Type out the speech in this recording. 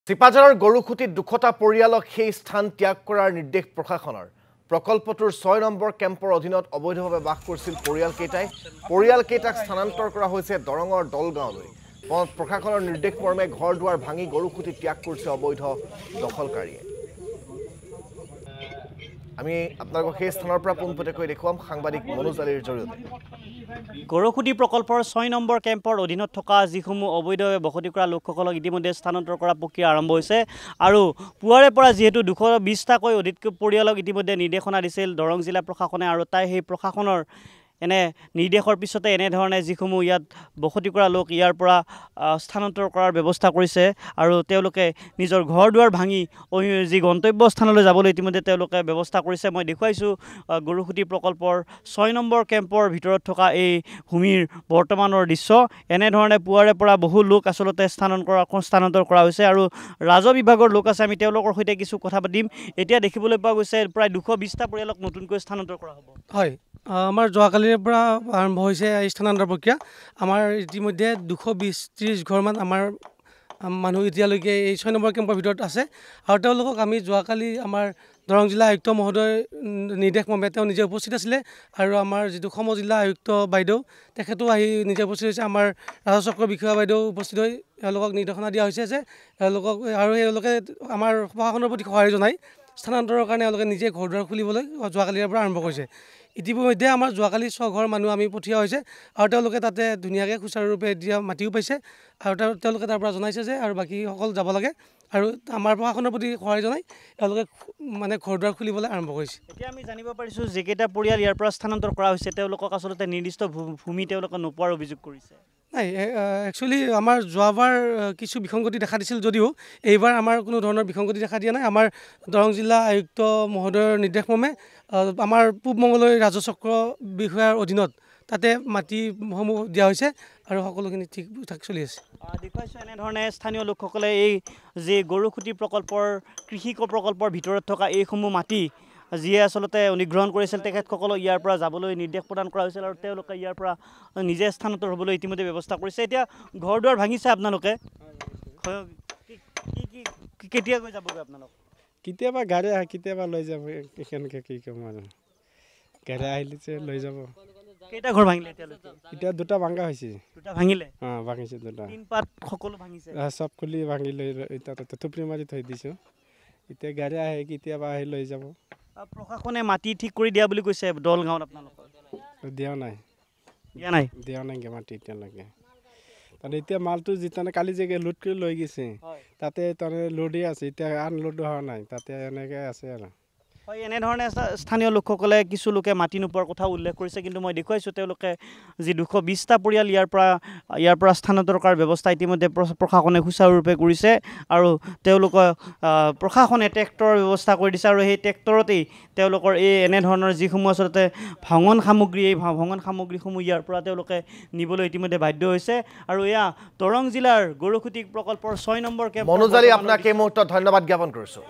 চিপাঝাৰৰ গৰুখুটিত দুখটা পৰিয়ালক সেই স্থান ত্যাগ কৰাৰ নিৰ্দেশ প্ৰশাসনৰ প্ৰকল্পটোৰ ৬ নম্বৰ কেম্পৰ অধীনত অবৈধভাৱে বাস কৰিছিল পৰিয়ালকেইটাক স্থানান্তৰ কৰা হৈছে দৰঙৰ দলগাঁৱলৈ প্ৰশাসনৰ নিৰ্দেশ মৰ্মে ঘৰ দুৱাৰ ভাঙি গৰুখুটি ত্যাগ কৰিছে অবৈধ দখলকাৰীয়ে আমি আপোনালোকক সেই স্থানৰ পৰা পোনপটীয়াকৈ দেখুৱাম সাংবাদিক মনোজ আলীৰ জৰিয়তে গৰুখুটি প্ৰকল্পৰ ৬ নম্বৰ কেম্পৰ অধীনত থকা যিসমূহ অবৈধভাৱে বসতি কৰা লোকসকলক ইতিমধ্যে স্থানান্তৰ কৰা প্ৰক্ৰিয়া আৰম্ভ হৈছে আৰু পুৱাৰে পৰা যিহেতু ২২০টাকৈ অধিক পৰিয়ালক ইতিমধ্যে নিৰ্দেশনা দিছিল দৰং জিলা প্ৰশাসনে আৰু সেই প্ৰশাসনৰ এনে নিৰ্দেশৰ পিছতে এনেধৰণে যিসমূহ ইয়াত বসতি কৰা লোক ইয়াৰ পৰা স্থানান্তৰ কৰাৰ ব্যৱস্থা কৰিছে আৰু তেওঁলোকে নিজৰ ঘৰ দুৱাৰ ভাঙি যি গন্তব্য স্থানলৈ যাবলৈ ইতিমধ্যে তেওঁলোকে ব্যৱস্থা কৰিছে মই দেখুৱাইছোঁ গৰুখুটি প্ৰকল্পৰ ৬ নম্বৰ কেম্পৰ ভিতৰত থকা এই ভূমিৰ বৰ্তমানৰ দৃশ্য এনেধৰণে পুৱাৰে পৰা বহু লোক আচলতে স্থানান্তৰ কৰা হৈছে আৰু ৰাজহ বিভাগৰ লোক আছে আমি তেওঁলোকৰ সৈতে কিছু কথা পাতিম এতিয়া দেখিবলৈ পোৱা গৈছে প্ৰায় ২২০টা পৰিয়ালক নতুনকৈ স্থানান্তৰ কৰা হ'ব হয় আমাৰ যোৱাকালিৰ পৰা আৰম্ভ হৈছে এই স্থানান্তৰ প্ৰক্ৰিয়া আমাৰ ইতিমধ্যে ২২০-৩০ ঘৰমান আমাৰ মানুহ এতিয়ালৈকে এই ৬ নম্বৰ কেম্পৰ ভিতৰত আছে আৰু তেওঁলোকক আমি যোৱাকালি আমাৰ দৰং জিলা আয়ুক্ত মহোদয়ৰ নিৰ্দেশ মৰ্মে তেওঁ নিজে উপস্থিত আছিলে আৰু আমাৰ যিটো সম জিলা আয়ুক্ত বাইদেউ তেখেতো আহি নিজে উপস্থিত হৈছে আমাৰ ৰাজচক্ৰ বিষয়া বাইদেউ উপস্থিত হৈ তেওঁলোকক নিৰ্দেশনা দিয়া হৈছে যে তেওঁলোকক আৰু তেওঁলোকে আমাৰ প্ৰশাসনৰ প্ৰতি সঁহাৰি জনাই স্থানান্তৰৰ কাৰণে তেওঁলোকে নিজে ঘৰ দুৱাৰ খুলিবলৈ যোৱাকালিৰ পৰা আৰম্ভ কৰিছে ইতিমধ্যে আমাৰ যোৱাকালি ৬ ঘৰ মানুহ আমি পঠিওৱা হৈছে আৰু তেওঁলোকে তাতে ধুনীয়াকৈ সুচাৰুৰূপে এতিয়া মাটিও পাইছে আৰু তেওঁলোকে তাৰ পৰা জনাইছে যে আৰু বাকীসকল যাব লাগে আৰু আমাৰ প্ৰশাসনৰ প্ৰতি সহায় জনাই তেওঁলোকে মানে ঘৰ দুৱাৰ খুলিবলৈ আৰম্ভ কৰিছে এতিয়া আমি জানিব পাৰিছোঁ যিকেইটা পৰিয়াল ইয়াৰ পৰা স্থানান্তৰ কৰা হৈছে তেওঁলোকক আচলতে নিৰ্দিষ্ট ভূমি তেওঁলোকে নোপোৱাৰ অভিযোগ কৰিছে নাই একচুৱেলি আমাৰ যোৱাবাৰ কিছু বিসংগতি দেখা দিছিল যদিও এইবাৰ আমাৰ কোনো ধৰণৰ বিসংগতি দেখা দিয়া নাই আমাৰ দৰং জিলা আয়ুক্ত মহোদয়ৰ নিৰ্দেশমৰ্মে আমাৰ পূব মঙলদৈ ৰাজচক্ৰ বিষয়াৰ অধীনত তাতে মাটিসমূহ দিয়া হৈছে আৰু সকলোখিনি ঠিক ঠাক চলি আছে দেখুৱাইছোঁ এনেধৰণে স্থানীয় লোকসকলে এই যি গৰুখুটি প্ৰকল্পৰ কৃষি প্ৰকল্পৰ ভিতৰত থকা এইসমূহ মাটি যিয়ে আচলতে অধিগ্ৰহণ কৰিছিল তেখেতসকলক ইয়াৰ পৰা যাবলৈ নিৰ্দেশ প্ৰদান কৰা হৈছিল আৰু তেওঁলোকে ইয়াৰ পৰা নিজে স্থানান্তৰ হ'বলৈ ইতিমধ্যে ব্যৱস্থা কৰিছে এতিয়া ঘৰ দুৱাৰ ভাঙিছে আপোনালোকে কেতিয়াকৈ যাবগৈ আপোনালোক কেতিয়াবা গাড়ী আহে কেতিয়াবা লৈ যাব কেনেকৈ কি ক'ম আৰু গাড়ী আহিলে লৈ যাব কেইটা ঘৰ ভাঙিলে এতিয়া দুটা ভাঙা হৈছে দুটা ভাঙিলে ভাঙিছে দুটা টিনপাত সকলো ভাঙিছে চব খুলি ভাঙি লৈ এতিয়া থুপৰি মাৰি থৈ দিছোঁ এতিয়া গাড়ী আহে কেতিয়াবা আহি লৈ যাব প্ৰশাসনে মাটি ঠিক কৰি দিয়া বুলি কৈছে দলগাঁৱত আপোনালোকৰ দিয়া নাই মাটি এতিয়ালৈকে তাৰমানে এতিয়া মালটো যিতানে কালি যে লোড কৰি লৈ গৈছে তাতে তাৰমানে লোডেই আছে এতিয়া আনলোড হোৱা নাই তাতে এনেকৈ আছে আৰু হয় এনেধৰণে স্থানীয় লোকসকলে কিছু লোকে মাটি নোপোৱাৰ কথা উল্লেখ কৰিছে কিন্তু মই দেখুৱাইছোঁ তেওঁলোকে যি ২২০টা পৰিয়াল ইয়াৰ পৰা স্থানান্তৰ কৰাৰ ব্যৱস্থা ইতিমধ্যে প্ৰশাসনে সুচাৰুৰূপে কৰিছে আৰু তেওঁলোকক প্ৰশাসনে ট্ৰেক্টৰৰ ব্যৱস্থা কৰি দিছে আৰু সেই ট্ৰেক্টৰতেই তেওঁলোকৰ এই এনেধৰণৰ যিসমূহ আচলতে ভাঙন সামগ্ৰী এই ভাঙন সামগ্ৰীসমূহ ইয়াৰ পৰা তেওঁলোকে নিবলৈ ইতিমধ্যে বাধ্য হৈছে আৰু এয়া দৰং জিলাৰ গৰুখুটি প্ৰকল্পৰ ৬ নম্বৰ কেম্প মনোজ আলী আপোনাক এই মুহূৰ্তত ধন্যবাদ জ্ঞাপন কৰিছোঁ